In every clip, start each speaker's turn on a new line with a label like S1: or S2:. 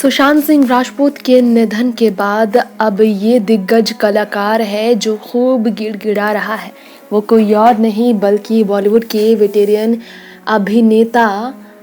S1: सुशांत सिंह राजपूत के निधन के बाद अब ये दिग्गज कलाकार है जो खूब गिड़गिड़ा रहा है। वो कोई और नहीं बल्कि बॉलीवुड के वेटेरियन अभिनेता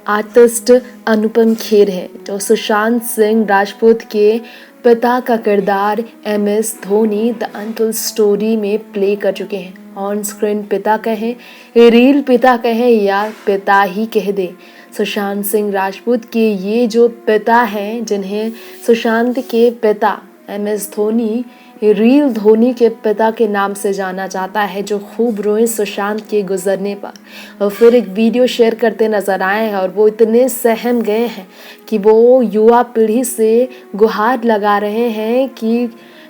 S1: आर्टिस्ट अनुपम खेर है, जो सुशांत सिंह राजपूत के पिता का किरदार MS Dhoni the untold story में प्ले कर चुके हैं। ऑन स्क्रीन पिता कहें, रियल पिता कहें या पिता ही कह दे, सुशांत सिंह राजपूत के ये जो पिता हैं, जिन्हें सुशांत के पिता MS धोनी रियल धोनी के पिता के नाम से जाना जाता है, जो खूब रोए सुशांत के गुजरने पर और फिर एक वीडियो शेयर करते नजर आए हैं। और वो इतने सहम गए हैं कि वो युवा पीढ़ी से गुहार लगा रहे हैं कि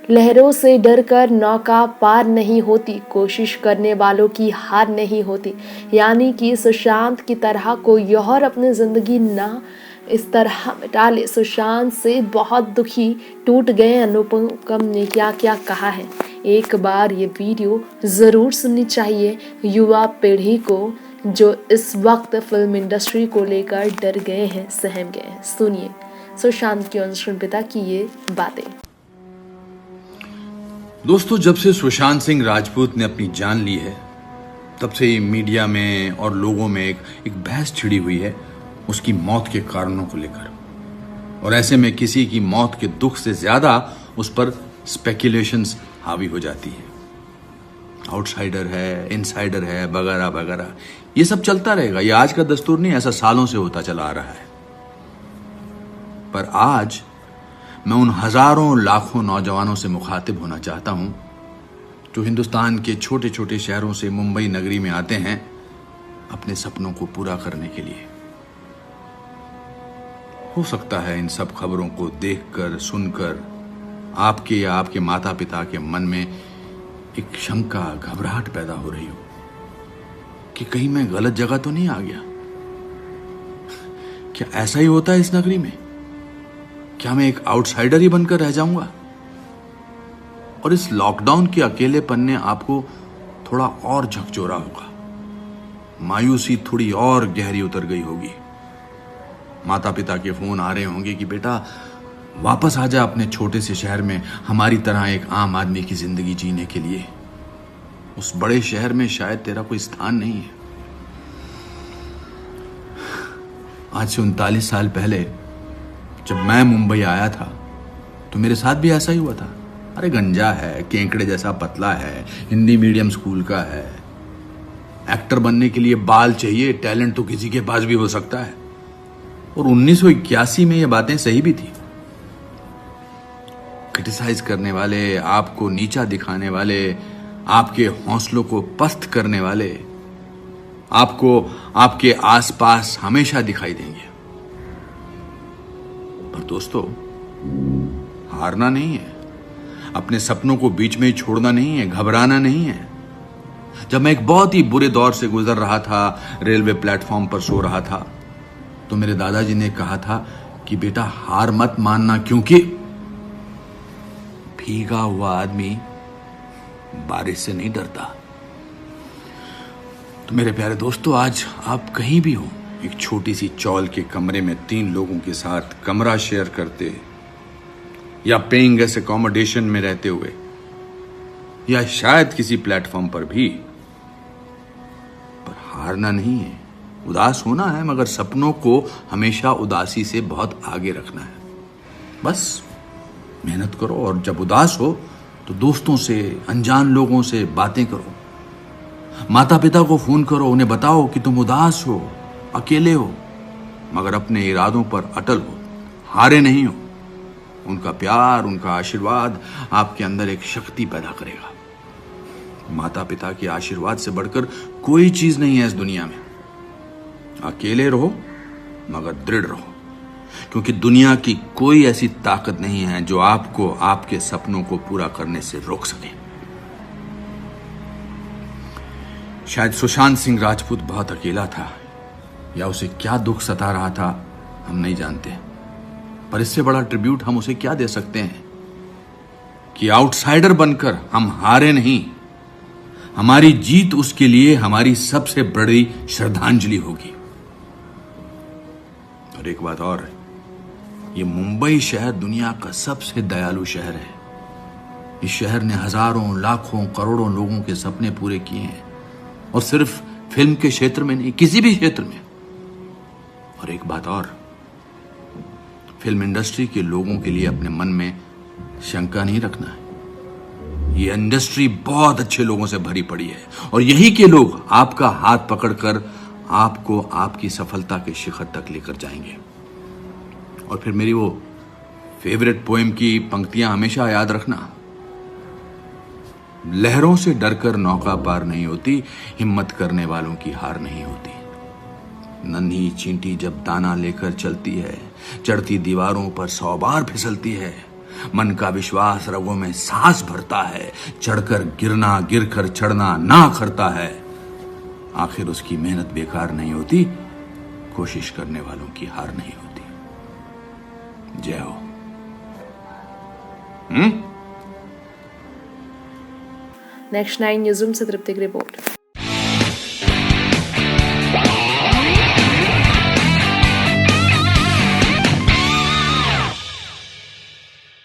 S1: लहरों से डरकर नौका पार नहीं होती, कोशिश करने वालों की हार नहीं होती। यानी कि सुशांत की तरह कोई और अपनी ज़िंदगी ना इस तरह मिटा ले। सुशांत से बहुत दुखी टूट गए अनुपम ने क्या क्या कहा है, एक बार ये वीडियो ज़रूर सुननी चाहिए युवा पीढ़ी को, जो इस वक्त फिल्म इंडस्ट्री को लेकर डर गए हैं, सहम गए हैं। सुनिए सुशांत के ऑन-स्क्रीन पिता की ये बातें।
S2: दोस्तों, जब से सुशांत सिंह राजपूत ने अपनी जान ली है, तब से ही मीडिया में और लोगों में एक बहस छिड़ी हुई है उसकी मौत के कारणों को लेकर। और ऐसे में किसी की मौत के दुख से ज्यादा उस पर स्पेकुलेशंस हावी हो जाती है। आउटसाइडर है, इनसाइडर है, वगैरह वगैरह, ये सब चलता रहेगा। ये आज का दस्तूर नहीं, ऐसा सालों से होता चला आ रहा है। पर आज मैं उन हजारों लाखों नौजवानों से मुखातिब होना चाहता हूं जो हिंदुस्तान के छोटे छोटे शहरों से मुंबई नगरी में आते हैं अपने सपनों को पूरा करने के लिए। हो सकता है इन सब खबरों को देखकर, सुनकर आपके या आपके माता पिता के मन में एक शंका, घबराहट पैदा हो रही हो कि कहीं मैं गलत जगह तो नहीं आ गया। क्या ऐसा ही होता है इस नगरी में? क्या मैं एक आउटसाइडर ही बनकर रह जाऊंगा? और इस लॉकडाउन के अकेलेपन ने आपको थोड़ा और झकझोरा होगा, मायूसी थोड़ी और गहरी उतर गई होगी। माता पिता के फोन आ रहे होंगे कि बेटा वापस आ जा अपने छोटे से शहर में, हमारी तरह एक आम आदमी की जिंदगी जीने के लिए। उस बड़े शहर में शायद तेरा कोई स्थान नहीं है। आज से 39 साल पहले जब मैं मुंबई आया था तो मेरे साथ भी ऐसा ही हुआ था। अरे गंजा है, केंकड़े जैसा पतला है, हिंदी मीडियम स्कूल का है, एक्टर बनने के लिए बाल चाहिए, टैलेंट तो किसी के पास भी हो सकता है। और 1981 में ये बातें सही भी थी। क्रिटिसाइज करने वाले, आपको नीचा दिखाने वाले, आपके हौसलों को पस्त करने वाले आपको आपके आसपास हमेशा दिखाई देंगे। पर दोस्तों, हारना नहीं है, अपने सपनों को बीच में ही छोड़ना नहीं है, घबराना नहीं है। जब मैं एक बहुत ही बुरे दौर से गुजर रहा था, रेलवे प्लेटफॉर्म पर सो रहा था, तो मेरे दादाजी ने कहा था कि बेटा हार मत मानना, क्योंकि भीगा हुआ आदमी बारिश से नहीं डरता। तो मेरे प्यारे दोस्तों, आज आप कहीं भी हो, एक छोटी सी चौल के कमरे में 3 लोगों के साथ कमरा शेयर करते, या पेइंग गेस्ट अकोमोडेशन में रहते हुए, या शायद किसी प्लेटफॉर्म पर भी, पर हारना नहीं है। उदास होना है, मगर सपनों को हमेशा उदासी से बहुत आगे रखना है। बस मेहनत करो, और जब उदास हो तो दोस्तों से, अनजान लोगों से बातें करो, माता पिता को फोन करो, उन्हें बताओ कि तुम उदास हो, अकेले हो, मगर अपने इरादों पर अटल हो, हारे नहीं हो। उनका प्यार, उनका आशीर्वाद आपके अंदर एक शक्ति पैदा करेगा। माता पिता के आशीर्वाद से बढ़कर कोई चीज नहीं है इस दुनिया में। अकेले रहो मगर दृढ़ रहो, क्योंकि दुनिया की कोई ऐसी ताकत नहीं है जो आपको आपके सपनों को पूरा करने से रोक सके। शायद सुशांत सिंह राजपूत बहुत अकेला था, या उसे क्या दुख सता रहा था हम नहीं जानते, पर इससे बड़ा ट्रिब्यूट हम उसे क्या दे सकते हैं कि आउटसाइडर बनकर हम हारे नहीं। हमारी जीत उसके लिए हमारी सबसे बड़ी श्रद्धांजलि होगी। और एक बात और है, ये मुंबई शहर दुनिया का सबसे दयालु शहर है। इस शहर ने हजारों, लाखों, करोड़ों लोगों के सपने पूरे किए हैं, और सिर्फ फिल्म के क्षेत्र में नहीं, किसी भी क्षेत्र में। और एक बात और, फिल्म इंडस्ट्री के लोगों के लिए अपने मन में शंका नहीं रखना है। ये इंडस्ट्री बहुत अच्छे लोगों से भरी पड़ी है, और यही के लोग आपका हाथ पकड़कर आपको आपकी सफलता के शिखर तक लेकर जाएंगे। और फिर मेरी वो फेवरेट पोएम की पंक्तियां हमेशा याद रखना। लहरों से डरकर नौका पार नहीं होती, हिम्मत करने वालों की हार नहीं होती। नन्ही चींटी जब दाना लेकर चलती है, चढ़ती दीवारों पर 100 बार फिसलती है। मन का विश्वास रगों में सांस भरता है, चढ़कर गिरना, गिरकर चढ़ना ना करता है। आखिर उसकी मेहनत बेकार नहीं होती, कोशिश करने वालों की हार नहीं होती। जय हो।
S1: नेक्स्ट 9 न्यूज़रूम से तृप्ति की रिपोर्ट।